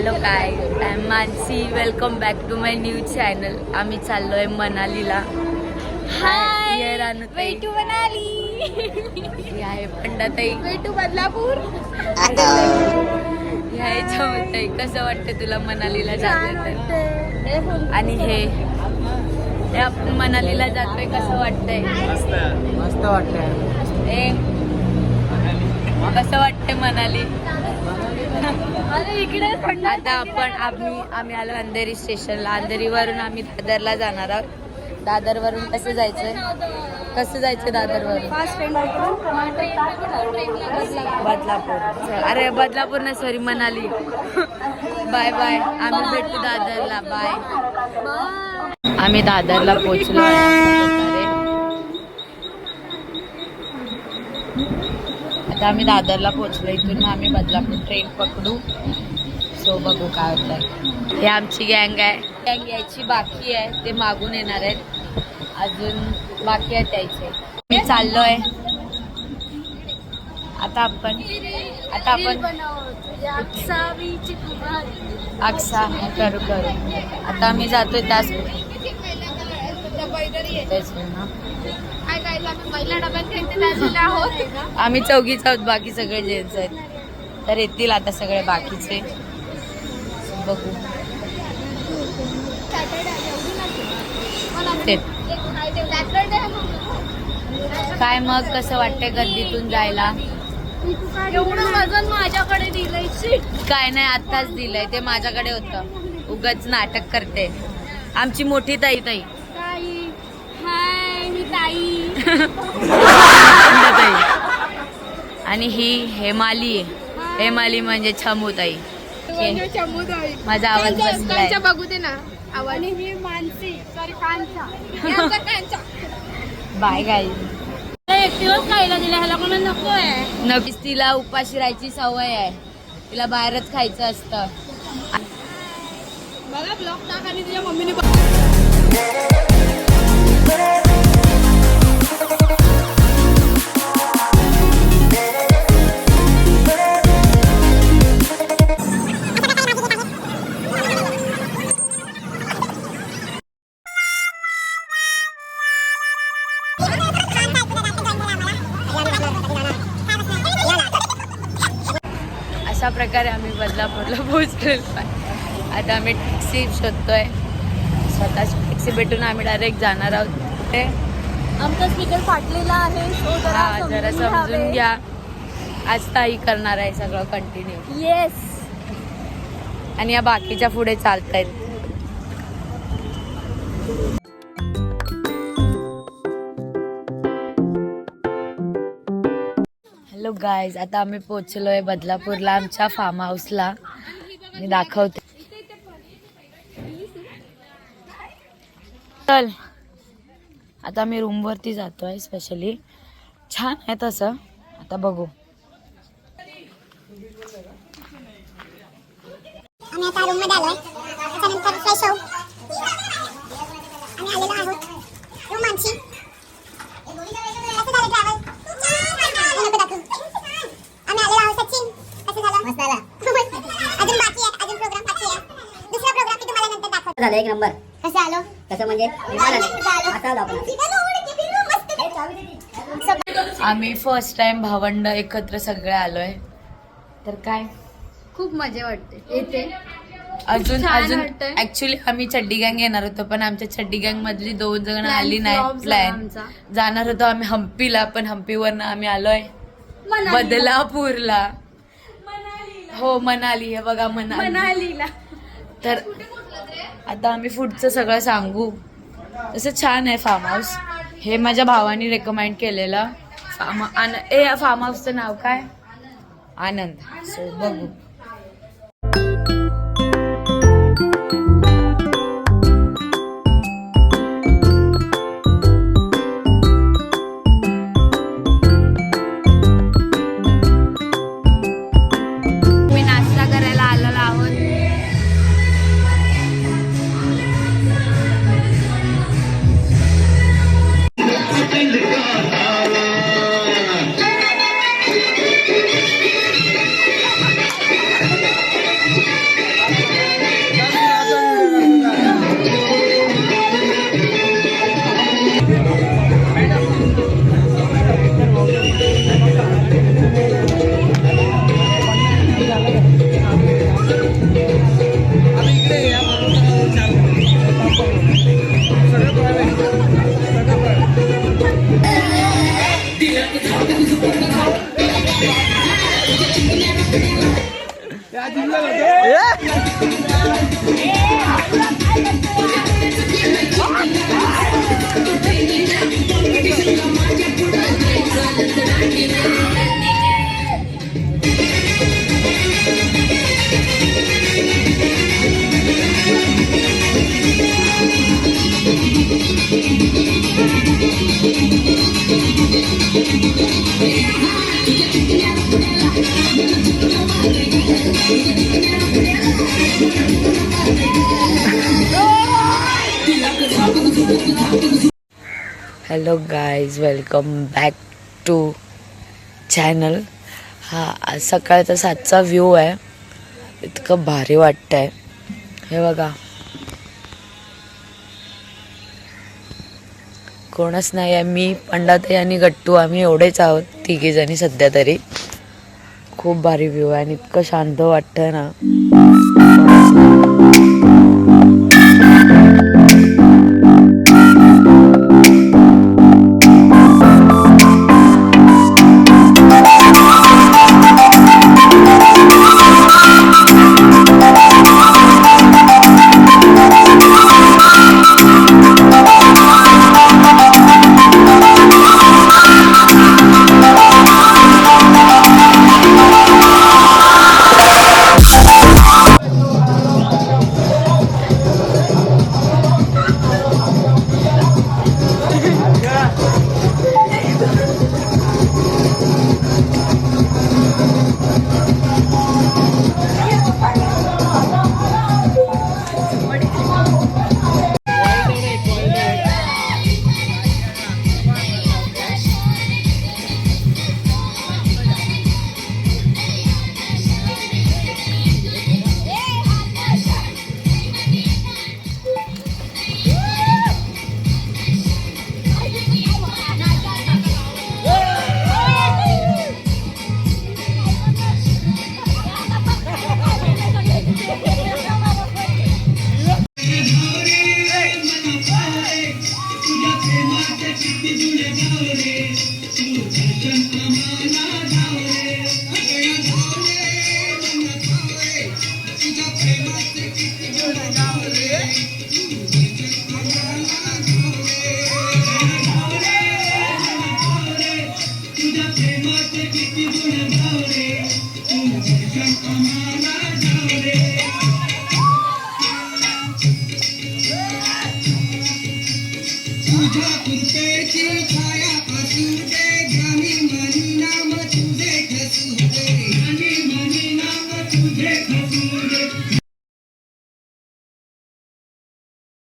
Hello काय I am Mansi, welcome back to my new channel. आम्ही चाललोय मनालीला. हाय ये रानू वे टू मनाली, ही आहे पंडाताई, वे टू बदलापूर. ही आहे चौताई. कसं वाटतं तुला मनालीला जातोय? आणि हे आपण मनालीला जातोय, कसं वाटतंय? मस्त वाटतंय. ए कसं वाटतंय मनाली? आता आम्ही आलो अंधेरी स्टेशनला. अंधेरीवरून आम्ही दादरला जाणार आहोत. दादरवरून कसं जायचं दादरवरून? बदलापूर. अरे बदलापूर ना, सॉरी मनाली. बाय बाय, आम्ही भेटू दादरला. बाय. आम्ही दादरला पोचलो आहे. आता आम्ही दादरला पोचलो. इथून आम्ही बदलापूर ट्रेन पकडू. सो बघू काय होतंय. हे आमची गँग आहे. गँग यायची बाकी आहे, ते मागून येणार आहेत. अजून बाकी आहेत यायचे. मी चाललोय. आता आपण अक्सा करू. आता आम्ही जातोय त्याच आम्ही चौघीच आहोत, बाकी सगळे जेंट्स आहेत. तर येतील आता सगळे बाकीचे. बघू काय मग कसं वाटतंय गर्दीतून जायला? एवढं वजन माझ्याकडे दिलंय. काय नाही, आत्ताच दिलंय. ते माझ्याकडे होतं. उगाच नाटक करते आमची मोठी ताई. हाय, मी ताई. आणि ही हेमाली म्हणजे छमूताई. माझा आवाज बसलाय. बघू दे ना आवाज. आणि मी मानसी, सॉरी कांचा. बाय गाई. एक दिवस खायला दिला, ह्याला कोणा नको आहे. नक्कीच तिला उपाशी राहायची सवय आहे. तिला बाहेरच खायचं असतं. बघा ब्लॉग टाक आणि तुझ्या मम्मीने अशा प्रकारे आम्ही बदलापूरला पोहोचलेलो आहे. आता आम्ही टॅक्सी शोधतोय. स्वतःच टॅक्सी भेटून आम्ही डायरेक्ट जाणार आहोत. ते आमचा स्पीकर फाटलेला आहे, जरा समजून घ्या. आज ताई करणार आहे सगळं कंटिन्यू. येस. आणि या बाकीच्या पुढे चालतायत. हॅलो गाईज, आता आम्ही पोचलोय बदलापूरला, आमच्या फार्म हाऊसला. मी दाखवते. चल आता आम्ही रूमवरती जातोय. स्पेशली छान आहे तसं. आता बघू. आम्ही आता रूम मध्ये आलोय. त्याच्यानंतर फ्रेश होऊ. आम्ही आलेलो आहोत रोमांची. कसं झालं ट्रॅव्हल? आम्ही आलेलो आहोत सचिन. कसं झालं? मस्त झालं. अजून बाकी आहे, अजून प्रोग्राम बाकी आहे. दुसरा प्रोग्राम मी तुम्हाला नंतर दाखवते. झालं एक नंबर. कसं आलो? कसं म्हणजे आम्ही फर्स्ट टाइम भावंड एकत्र सगळे आलोय. तर काय खूप मजा वाटते येते. अजून वाटतंय. ऍक्च्युली आम्ही चड्डी गँग येणार होतो, पण आमच्या चड्डी गँग मधली 2 जण Plan आली flop नाही. झाला प्लॅन आमचा. जाणार होतो आम्ही हम्पीला, पण हम्पीवरनं आम्ही आलोय बदलापूरला. हो मनाली. हे बघा मनालीला. तर आता आम्ही पुढचं सगळं सांगू. तसं छान आहे फार्म हाऊस. हे माझ्या भावाने रेकमेंड केलेलं फार्म हाऊसचं नाव काय? आनंद. सो बघू. मी नाश्ता करायला आलेलो आहोत. Hello guys, welcome back to channel. हा आज सकाळचा 7चा व्ह्यू आहे. इतकं भारी वाटतंय. हे बघा, कोणच नाही आहे. मी, पंडाताई आणि गट्टू आम्ही एवढेच आहोत, तिघी जणी सध्या तरी. खूप भारी व्ह्यू आहे आणि इतकं शांत वाटतंय ना. तुझ्या कृपेची